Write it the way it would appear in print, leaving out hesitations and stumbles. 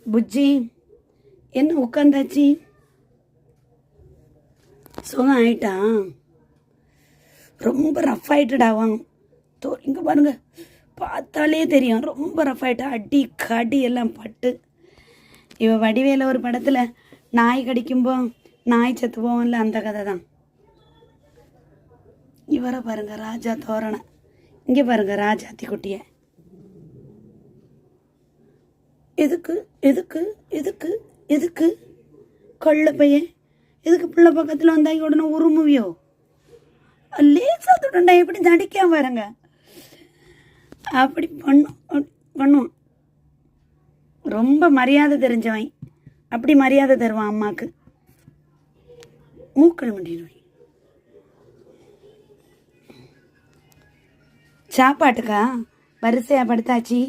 புஜ்ஜி என்ன உட்காந்தாச்சு? சுகம் ஆயிட்டான். ரொம்ப ரஃப் ஆகிட்டுடாவாங்க. இங்கே பாருங்க, பார்த்தாலே தெரியும் ரொம்ப ரஃப் ஆகிட்டா. அடி கடி எல்லாம் பட்டு. இவ வடிவேல ஒரு படத்தில் நாய் கடிக்கும்போ நாய் செத்து போவோம்ல, அந்த கதை தான். இவரை பாருங்க, ராஜா தோரணை. இங்கே பாருங்க, ராஜாத்தி குட்டிய. எதுக்கு எதுக்கு எதுக்கு எதுக்கு கொள்ள பையன் எதுக்கு பிள்ளை பக்கத்தில் வந்தாங்க உடனே உருமுவியோ? லேசா தொட்டா எப்படி நடிக்காம பாருங்க. அப்படி பண்ணுவான். ரொம்ப மரியாதை தெரிஞ்சவன். அப்படி மரியாதை தருவான் அம்மாவுக்கு. மூக்கள் முடிடுவான். சாப்பாட்டுக்கா வரிசையா படுத்தாச்சு.